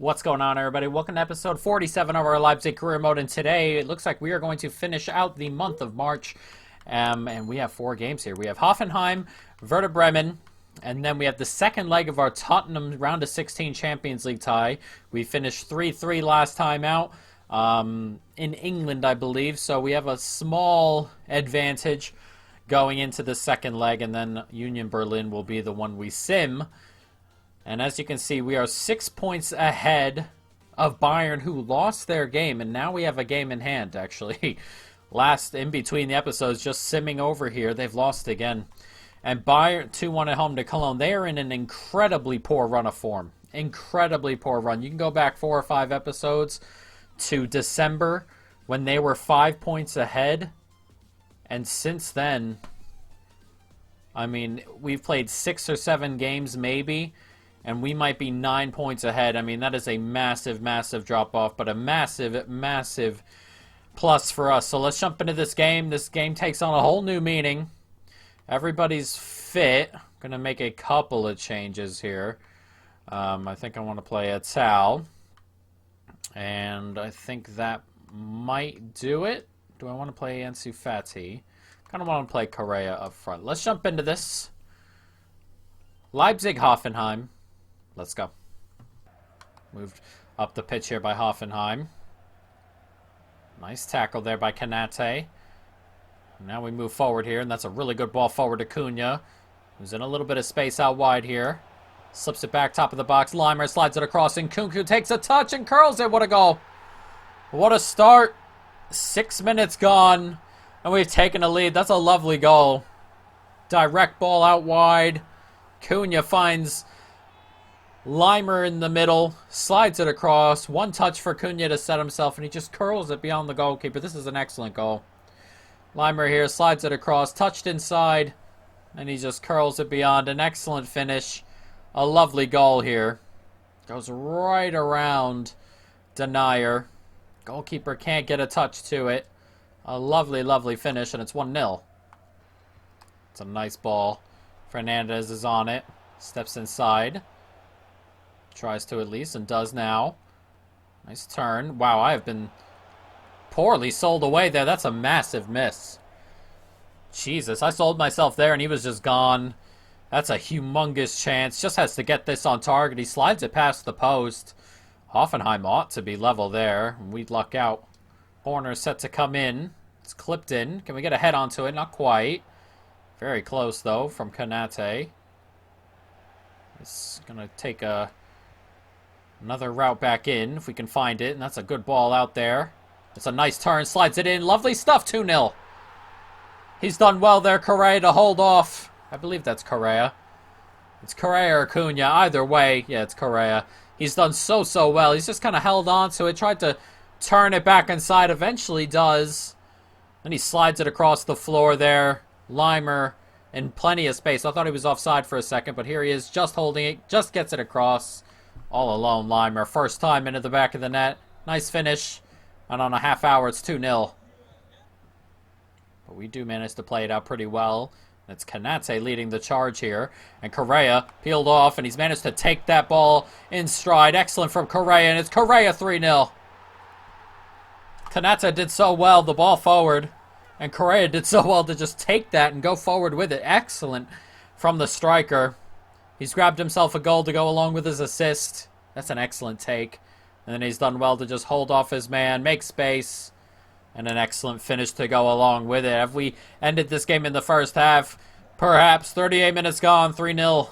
What's going on, everybody? Welcome to episode 47 of our Leipzig career mode, and today it looks like we are going to finish out the month of March, and we have 4 games here. We have Hoffenheim, Werder Bremen, and then we have the second leg of our Tottenham round of 16 Champions League tie. We finished 3-3 last time out in England, I believe, so we have a small advantage going into the second leg, and then Union Berlin will be the one we sim. And as you can see, we are 6 points ahead of Bayern, who lost their game. And now we have a game in hand, actually. Last, in between the episodes, just simming over here. They've lost again. And Bayern, 2-1 at home to Cologne. They are in an incredibly poor run of form. Incredibly poor run. You can go back 4 or 5 episodes to December when they were 5 points ahead. And since then, I mean, we've played 6 or 7 games maybe. And we might be 9 points ahead. I mean, that is a massive, massive drop-off, but a massive, massive plus for us. So let's jump into this game. This game takes on a whole new meaning. Everybody's fit. I'm going to make a couple of changes here. I think I want to play a Tal. And I think that might do it. Do I want to play Ansu Fati? Kind of want to play Correa up front. Let's jump into this. Leipzig, Hoffenheim. Let's go. Moved up the pitch here by Hoffenheim. Nice tackle there by Kanate. Now we move forward here, and that's a really good ball forward to Cunha, who's in a little bit of space out wide here. Slips it back, top of the box. Leimer slides it across, and Nkunku takes a touch and curls it. What a goal. What a start. 6 minutes gone, and we've taken a lead. That's a lovely goal. Direct ball out wide. Cunha finds Leimer in the middle, slides it across. One touch for Cunha to set himself, and he just curls it beyond the goalkeeper. This is an excellent goal. Leimer here slides it across, touched inside, and he just curls it beyond. An excellent finish. A lovely goal here. Goes right around Denier. Goalkeeper can't get a touch to it. A lovely, lovely finish, and it's 1-0. It's a nice ball. Fernandez is on it. Steps inside. Tries to at least, and does now. Nice turn. Wow, I have been poorly sold away there. That's a massive miss. Jesus, I sold myself there, and he was just gone. That's a humongous chance. Just has to get this on target. He slides it past the post. Hoffenheim ought to be level there. We'd luck out. Corner set to come in. It's clipped in. Can we get a head onto it? Not quite. Very close, though, from Kanate. It's going to take another route back in, if we can find it. And that's a good ball out there. It's a nice turn. Slides it in. Lovely stuff. 2-0. He's done well there, Correa, to hold off. I believe that's Correa. It's Correa or Cunha. Either way, yeah, it's Correa. He's done so well. He's just kind of held on to it. Tried to turn it back inside. Eventually does. Then he slides it across the floor there. Leimer in plenty of space. I thought he was offside for a second, but here he is just holding it. Just gets it across. All alone, Leimer. First time into the back of the net. Nice finish. And on a half hour, it's 2-0. But we do manage to play it out pretty well. It's Kanate leading the charge here. And Correa peeled off, and he's managed to take that ball in stride. Excellent from Correa, and it's Correa 3-0. Kanate did so well, the ball forward. And Correa did so well to just take that and go forward with it. Excellent from the striker. He's grabbed himself a goal to go along with his assist. That's an excellent take. And then he's done well to just hold off his man, make space, and an excellent finish to go along with it. Have we ended this game in the first half? Perhaps. 38 minutes gone, 3-0.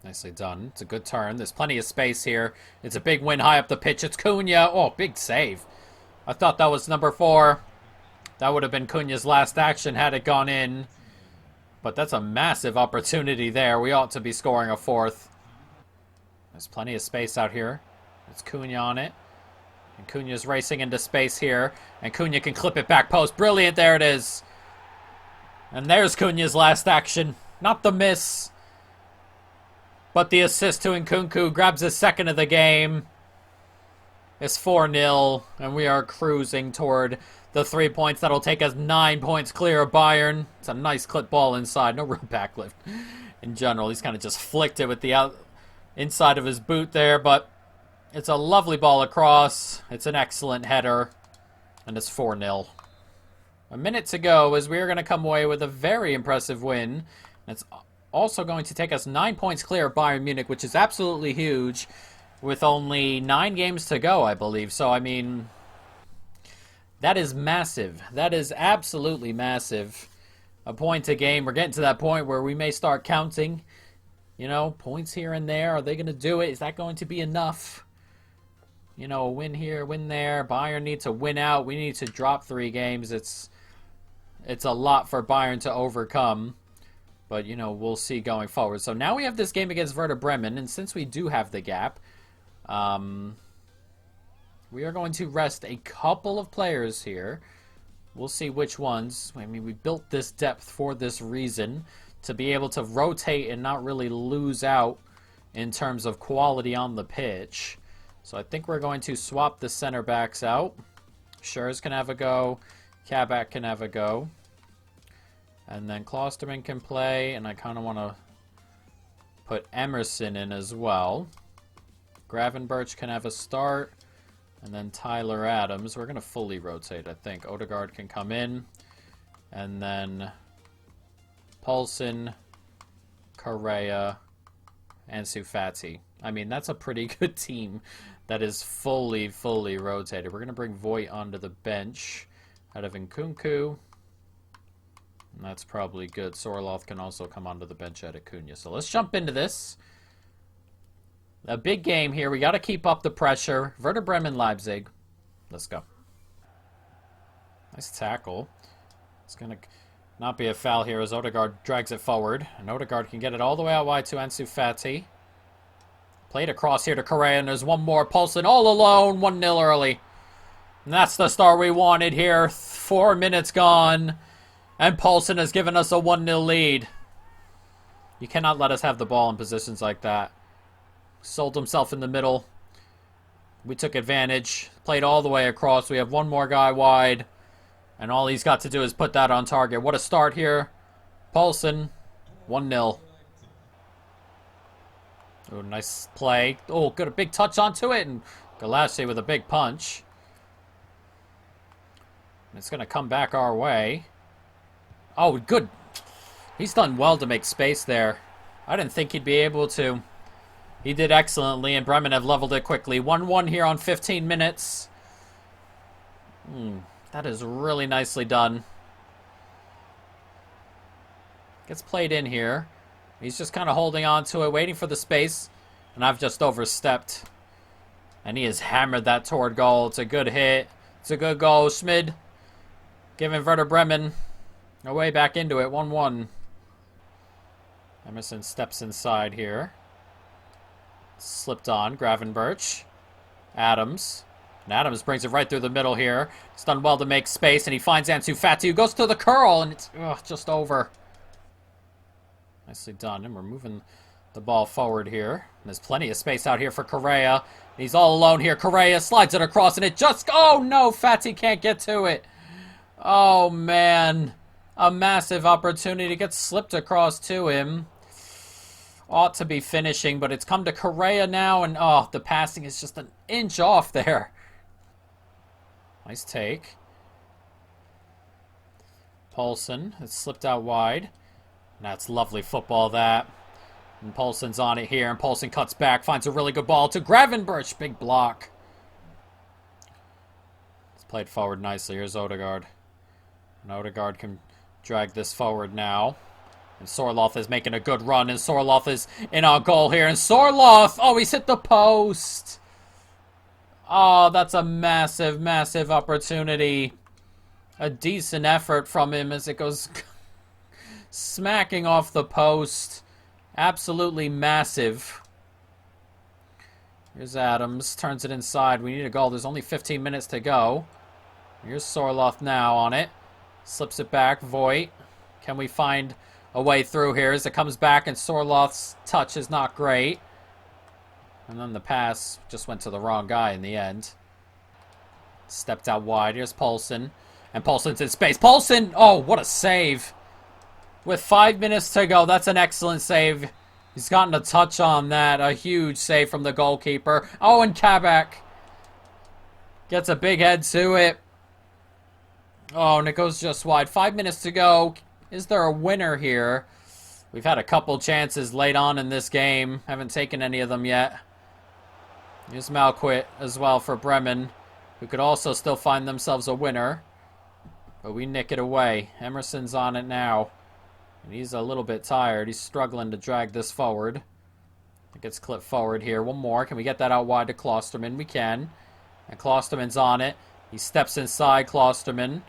Nicely done. It's a good turn. There's plenty of space here. It's a big win high up the pitch. It's Cunha. Oh, big save. I thought that was number 4. That would have been Cunha's last action had it gone in. But that's a massive opportunity there. We ought to be scoring a 4th. There's plenty of space out here. It's Cunha on it. And Cunha's racing into space here. And Cunha can clip it back post. Brilliant. There it is. And there's Cunha's last action. Not the miss, but the assist to Nkunku. Grabs his second of the game. It's 4-0. And we are cruising toward the 3 points. That'll take us 9 points clear of Bayern. It's a nice clip ball inside. No real backlift in general. He's kind of just flicked it with the inside of his boot there, but it's a lovely ball across. It's an excellent header, and it's 4-0. A minute to go as we're going to come away with a very impressive win. It's also going to take us 9 points clear of Bayern Munich, which is absolutely huge, with only 9 games to go, I believe. So, I mean, that is massive. That is absolutely massive. A point a game. We're getting to that point where we may start counting, you know, points here and there. Are they going to do it? Is that going to be enough? You know, win here, win there. Bayern need to win out. We need to drop 3 games. It's a lot for Bayern to overcome. But, you know, we'll see going forward. So now we have this game against Werder Bremen. And since we do have the gap, we are going to rest a couple of players here. We'll see which ones. I mean, we built this depth for this reason. To be able to rotate and not really lose out in terms of quality on the pitch. So I think we're going to swap the center backs out. Schurz can have a go. Kabak can have a go. And then Klosterman can play. And I kind of want to put Emerson in as well. Gravenberch can have a start. And then Tyler Adams. We're going to fully rotate, I think. Odegaard can come in. And then Poulsen, Correa, Ansu Fati. I mean, that's a pretty good team that is fully rotated. We're going to bring Voigt onto the bench out of Nkunku. And that's probably good. Sorloth can also come onto the bench at Acuna. So let's jump into this. A big game here. We got to keep up the pressure. Werder Bremen, Leipzig. Let's go. Nice tackle. It's going to not be a foul here as Odegaard drags it forward. And Odegaard can get it all the way out wide to Ansu Fati. Played across here to Correa, and there's one more. Poulsen all alone, 1-0 early. And that's the start we wanted here. 4 minutes gone. And Poulsen has given us a 1-0 lead. You cannot let us have the ball in positions like that. Sold himself in the middle. We took advantage. Played all the way across. We have one more guy wide. And all he's got to do is put that on target. What a start here. Poulsen, 1-0. Oh, nice play. Oh, got a big touch onto it. And Galassi with a big punch. It's going to come back our way. Oh, good. He's done well to make space there. I didn't think he'd be able to. He did excellently, and Bremen have leveled it quickly. 1-1 here on 15 minutes. That is really nicely done. Gets played in here. He's just kind of holding on to it, waiting for the space. And I've just overstepped. And he has hammered that toward goal. It's a good hit. It's a good goal. Schmid giving Werder Bremen a way back into it. 1-1. Emerson steps inside here. Slipped on. Gravenberch. Adams. And Adams brings it right through the middle here. He's done well to make space. And he finds Ansu Fati, who goes to the curl. And it's just over. Nicely done. And we're moving the ball forward here. And there's plenty of space out here for Correa. He's all alone here. Correa slides it across. And it just... Oh, no. Fati can't get to it. Oh, man. A massive opportunity gets slipped across to him. Ought to be finishing, but it's come to Correa now, and oh, the passing is just an inch off there. Nice take. Poulsen has slipped out wide. That's lovely football, that. And Poulsen's on it here, and Poulsen cuts back, finds a really good ball to Gravenberch. Big block. It's played forward nicely. Here's Odegaard. And Odegaard can drag this forward now. And Sorloth is making a good run, and Sorloth is in our goal here. And Sorloth, oh, he's hit the post. Oh, that's a massive, massive opportunity. A decent effort from him as it goes smacking off the post. Absolutely massive. Here's Adams, turns it inside. We need a goal. There's only 15 minutes to go. Here's Sorloth now on it. Slips it back. Voigt. Can we find a way through here as it comes back, and Sorloth's touch is not great. And then the pass just went to the wrong guy in the end. Stepped out wide. Here's Poulsen. And Poulsen's in space. Poulsen! Oh, what a save. With 5 minutes to go, that's an excellent save. He's gotten a touch on that. A huge save from the goalkeeper. Oh, and Kabak gets a big head to it. Oh, and it goes just wide. 5 minutes to go. Is there a winner here? We've had a couple chances late on in this game. Haven't taken any of them yet. Here's Malquit as well for Bremen, who could also still find themselves a winner. But we nick it away. Emerson's on it now. And he's a little bit tired. He's struggling to drag this forward. It gets clipped forward here. One more. Can we get that out wide to Klosterman? We can. And Klosterman's on it. He steps inside Klosterman.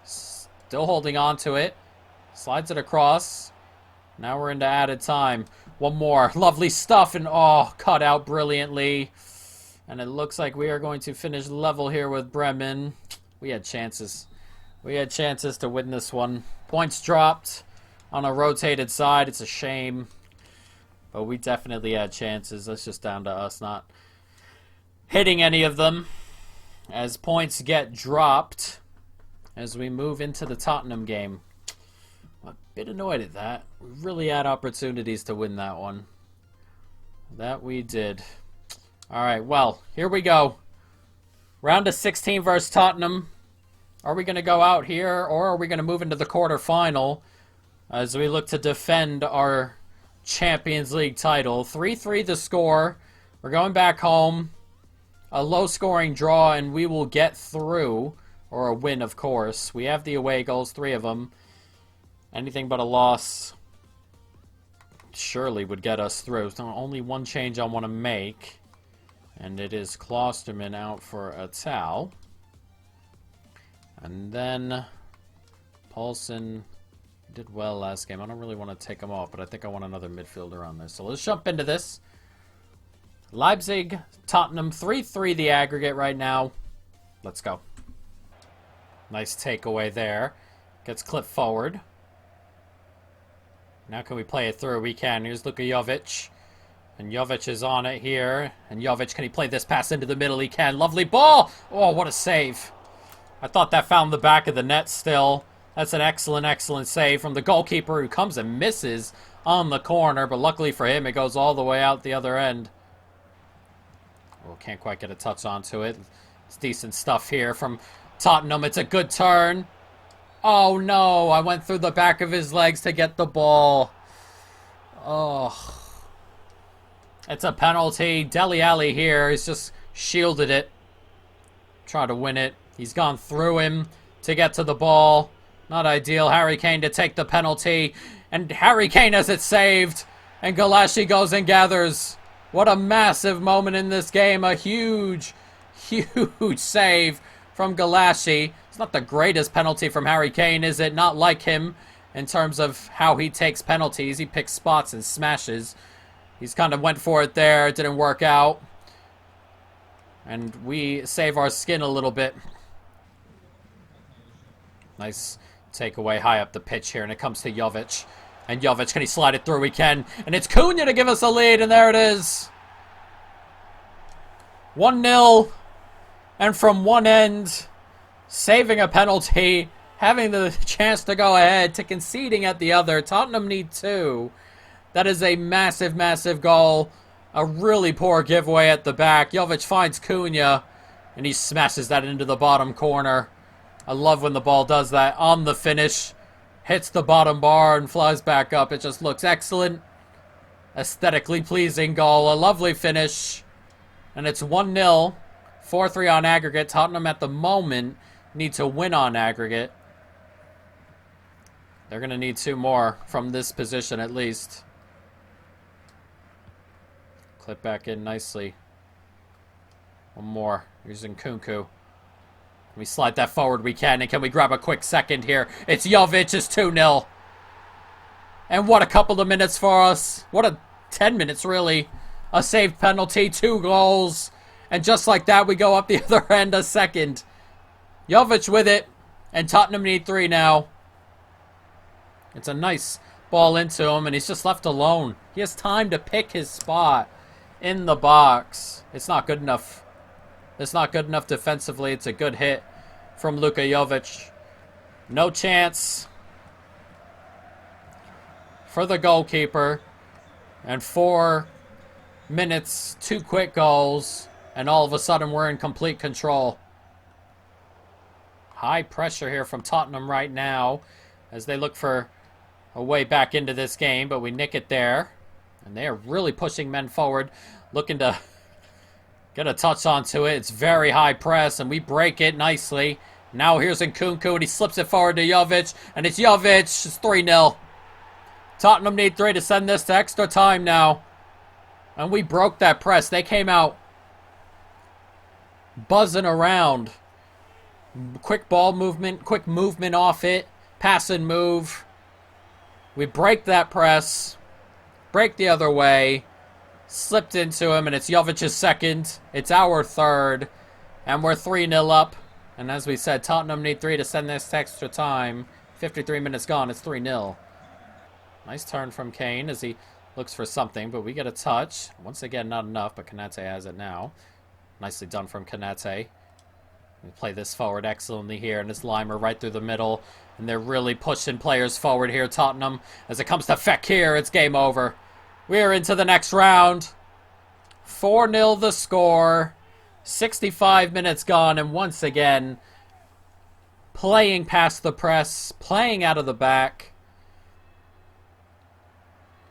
Still holding on to it. Slides it across. Now we're into added time. One more. Lovely stuff. And oh, cut out brilliantly. And it looks like we are going to finish level here with Bremen. We had chances. We had chances to win this one. Points dropped on a rotated side. It's a shame. But we definitely had chances. That's just down to us not hitting any of them. As points get dropped as we move into the Tottenham game. I'm a bit annoyed at that. We really had opportunities to win that one. That we did. Alright, well, here we go. Round of 16 versus Tottenham. Are we going to go out here, or are we going to move into the quarterfinal as we look to defend our Champions League title? 3-3 the score. We're going back home. A low-scoring draw, and we will get through. Or a win, of course. We have the away goals, 3 of them. Anything but a loss surely would get us through. So only one change I want to make. And it is Klosterman out for a towel. And then Paulson did well last game. I don't really want to take him off, but I think I want another midfielder on this. So let's jump into this. Leipzig, Tottenham, 3-3 the aggregate right now. Let's go. Nice takeaway there. Gets clipped forward. Now can we play it through? We can. Here's Luka Jovic. And Jovic is on it here. And Jovic, can he play this pass into the middle? He can. Lovely ball. Oh, what a save. I thought that found the back of the net still. That's an excellent, excellent save from the goalkeeper who comes and misses on the corner. But luckily for him, it goes all the way out the other end. Oh, can't quite get a touch onto it. It's decent stuff here from Tottenham. It's a good turn. Oh, no. I went through the back of his legs to get the ball. Oh. It's a penalty. Dele Alli here. He's just shielded it. Try to win it. He's gone through him to get to the ball. Not ideal. Harry Kane to take the penalty. And Harry Kane has it saved. And Galashi goes and gathers. What a massive moment in this game. A huge, huge save from Galashi. It's not the greatest penalty from Harry Kane, is it? Not like him in terms of how he takes penalties. He picks spots and smashes. He's kind of went for it there. It didn't work out. And we save our skin a little bit. Nice takeaway high up the pitch here. And it comes to Jovic. And Jovic, can he slide it through? He can. And it's Cunha to give us a lead. And there it is. 1-0. And from one end, saving a penalty, having the chance to go ahead, to conceding at the other. Tottenham need 2. That is a massive, massive goal. A really poor giveaway at the back. Jovic finds Cunha, and he smashes that into the bottom corner. I love when the ball does that on the finish. Hits the bottom bar and flies back up. It just looks excellent. Aesthetically pleasing goal. A lovely finish. And it's 1-0. 4-3 on aggregate. Tottenham at the moment need to win on aggregate. They're going to need 2 more from this position at least. Clip back in nicely. One more. Here's Nkunku. Can we slide that forward? We can. And can we grab a quick second here? It's Jovic. It's 2-0. And what a couple of minutes for us. What a 10 minutes, really. A saved penalty. 2 goals. And just like that, we go up the other end a second. Jovic with it. And Tottenham need 3 now. It's a nice ball into him. And he's just left alone. He has time to pick his spot in the box. It's not good enough. It's not good enough defensively. It's a good hit from Luka Jovic. No chance for the goalkeeper. And 4 minutes, 2 quick goals. And all of a sudden we're in complete control. High pressure here from Tottenham right now as they look for a way back into this game, but we nick it there. And they are really pushing men forward, looking to get a touch onto it. It's very high press, and we break it nicely. Now here's Nkunku, and he slips it forward to Jovic, and it's Jovic. It's 3-0. Tottenham need 3 to send this to extra time now. And we broke that press. They came out buzzing around. Quick ball movement, quick movement off it, pass and move. We break that press, break the other way, slipped into him, and it's Jovic's second. It's our third, and we're 3-0 up. And as we said, Tottenham need 3 to send this to extra time. 53 minutes gone, it's 3-0. Nice turn from Kane as he looks for something, but we get a touch. Once again, not enough, but Konate has it now. Nicely done from Konate. We play this forward excellently here, and it's Limer right through the middle. And they're really pushing players forward here, Tottenham. As it comes to Fekir, it's game over. We're into the next round. 4-0 the score. 65 minutes gone, and once again, playing past the press, playing out of the back.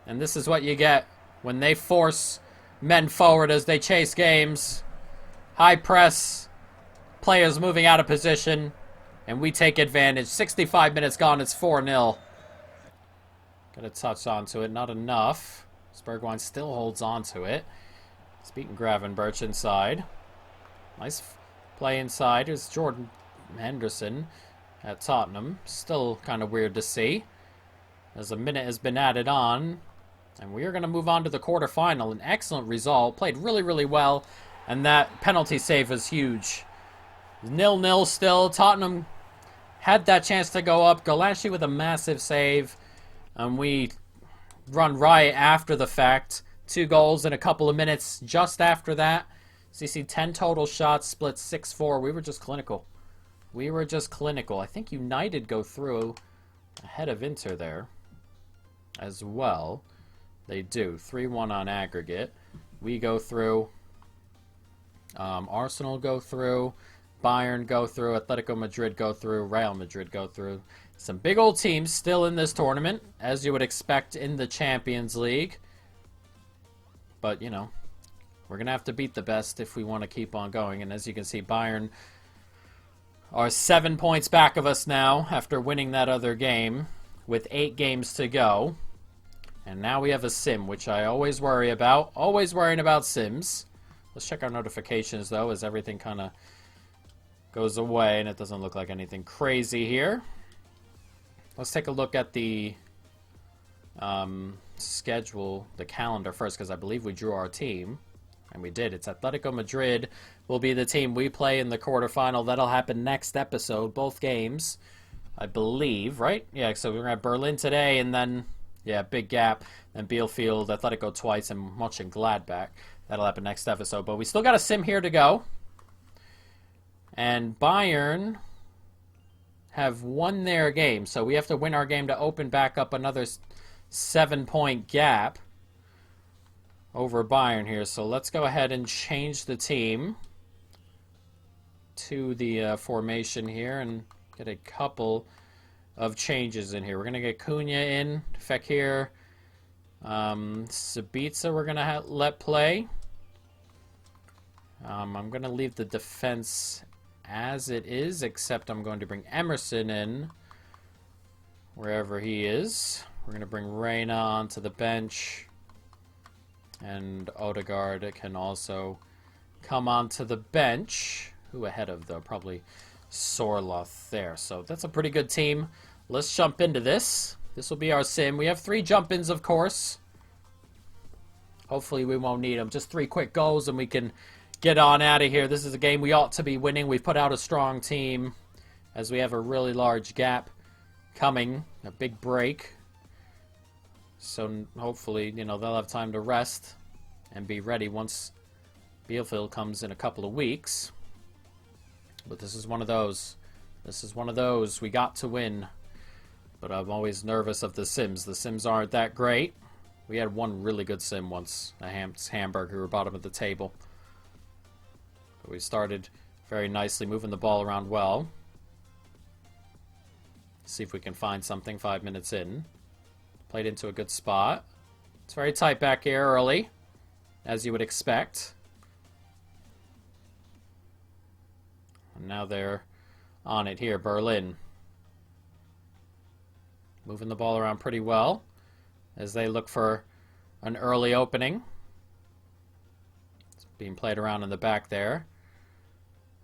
And this is what you get when they force men forward as they chase games. High press. Players moving out of position, and we take advantage. 65 minutes gone, it's 4-0. Got a touch onto it, not enough. Bergwijn still holds onto it. He's beating Gravenberch inside. Nice play inside. Here's Jordan Henderson at Tottenham. Still kind of weird to see, as a minute has been added on. And we are going to move on to the quarterfinal. An excellent result. Played really, really well, and that penalty save was huge. 0-0 still. Tottenham had that chance to go up. Golashi with a massive save. And we run riot after the fact. 2 goals in a couple of minutes just after that. So you see 10 total shots, split 6-4. We were just clinical. We were just clinical. I think United go through ahead of Inter there as well. They do. 3-1 on aggregate. We go through. Arsenal go through. Bayern go through, Atletico Madrid go through, Real Madrid go through. Some big old teams still in this tournament, as you would expect in the Champions League. But, you know, we're going to have to beat the best if we want to keep on going. And as you can see, Bayern are 7 points back of us now after winning that other game with 8 games to go. And now we have a sim, which I always worry about. Always worrying about sims. Let's check our notifications, though, as everything kind of goes away, and it doesn't look like anything crazy here. Let's take a look at the schedule, the calendar first, because I believe we drew our team. And we did. It's Atletico Madrid will be the team we play in the quarterfinal. That'll happen next episode, both games, I believe, right? Yeah, so we're going to have Berlin today, and then, yeah, big gap. Then Bielefeld, Atletico twice, and Mönchengladbach. That'll happen next episode. But we still got a sim here to go. And Bayern have won their game, so we have to win our game to open back up another 7-point gap over Bayern here. So let's go ahead and change the team to the formation here and get a couple of changes in here. We're going to get Cunha in, Fekir, Sabitzer we're going to let play. I'm going to leave the defense as it is, except I'm going to bring Emerson in wherever he is. We're going to bring Reina onto the bench, and Odegaard can also come onto the bench. Who ahead of, though? Probably Sorloth there. So that's a pretty good team. Let's jump into this. This will be our sim. We have 3 jump-ins, of course. Hopefully we won't need them. Just 3 quick goals and we can get on out of here. This is a game we ought to be winning. We've put out a strong team as we have a really large gap coming, a big break. So hopefully, you know, they'll have time to rest and be ready once Bielefeld comes in a couple of weeks. But this is one of those. This is one of those. We got to win. But I'm always nervous of the sims. The sims aren't that great. We had one really good sim once, a hamburger bottom of the table. But we started very nicely, moving the ball around well. See if we can find something 5 minutes in. Played into a good spot. It's very tight back here early, as you would expect. And now they're on it here, Berlin. Moving the ball around pretty well as they look for an early opening. It's being played around in the back there.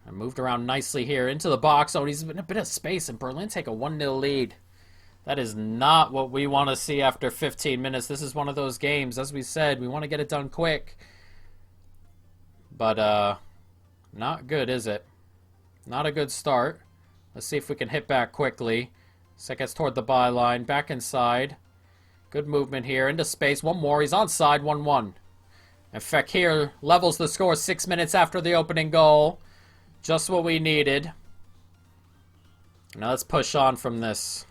And moved around nicely here into the box. Oh, he's in a bit of space, and Berlin take a 1-0 lead. That is not what we want to see after 15 minutes. This is one of those games, as we said, we want to get it done quick. But, not good, is it? Not a good start. Let's see if we can hit back quickly. So it gets toward the byline, back inside. Good movement here, into space. One more, he's onside, 1-1. And Fekir levels the score 6 minutes after the opening goal. Just what we needed. Now let's push on from this.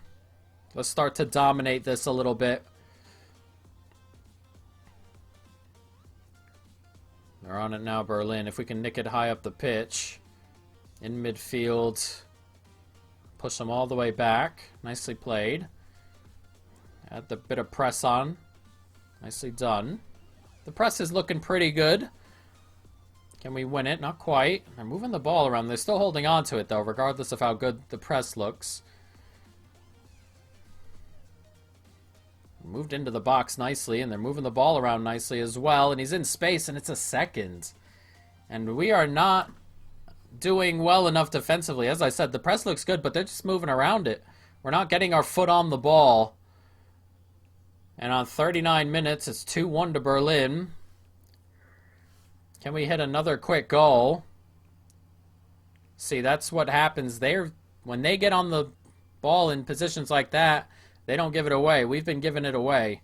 Let's start to dominate this a little bit. They're on it now, Berlin. If we can nick it high up the pitch. In midfield. Push them all the way back. Nicely played. Add the bit of press on. Nicely done. The press is looking pretty good. Can we win it? Not quite. They're moving the ball around. They're still holding on to it, though, regardless of how good the press looks. Moved into the box nicely, and they're moving the ball around nicely as well. And he's in space, and it's a second. And we are not doing well enough defensively. As I said, the press looks good, but they're just moving around it. We're not getting our foot on the ball. And on 39 minutes, it's 2-1 to Berlin. Can we hit another quick goal? See, that's what happens. When they get on the ball in positions like that, they don't give it away. We've been giving it away.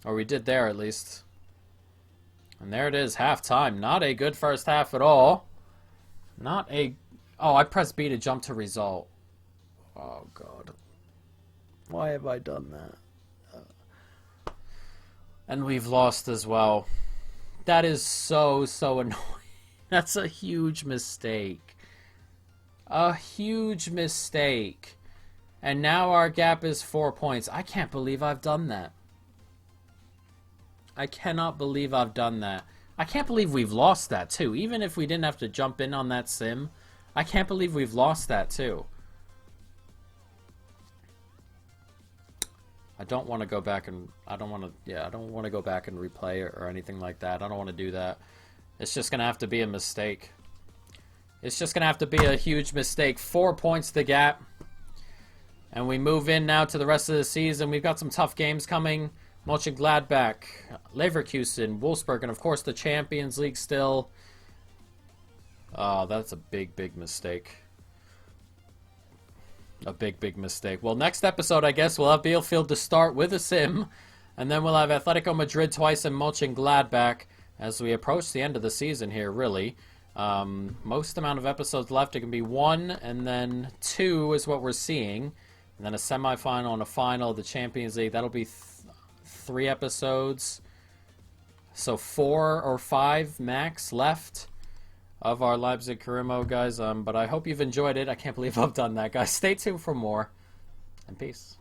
Or we did there, at least. And there it is, halftime. Not a good first half at all. Not a... Oh, I pressed B to jump to result. Oh, God. Why have I done that? And we've lost as well. That is so annoying. That's a huge mistake. A huge mistake. And now our gap is 4 points. I can't believe I've done that. I cannot believe I've done that. I can't believe we've lost that too. Even if we didn't have to jump in on that sim, I can't believe we've lost that too. I don't want to go back and I don't want to go back and replay it or anything like that. I don't want to do that. It's just going to have to be a mistake. It's just going to have to be a huge mistake. 4 points the gap. And we move in now to the rest of the season. We've got some tough games coming. Mönchengladbach, Leverkusen, Wolfsburg, and of course the Champions League still. Oh, that's a big mistake. A big mistake. Well, next episode, I guess, we'll have Bielefeld to start with a sim. And then we'll have Atletico Madrid twice and Mönchengladbach as we approach the end of the season here, really. Most amount of episodes left. It can be 1, and then 2 is what we're seeing. And then a semifinal and a final of the Champions League. That'll be 3 episodes. So 4 or 5 max left of our Leipzig career mode, guys. But I hope you've enjoyed it. I can't believe I've done that, guys. Stay tuned for more. And peace.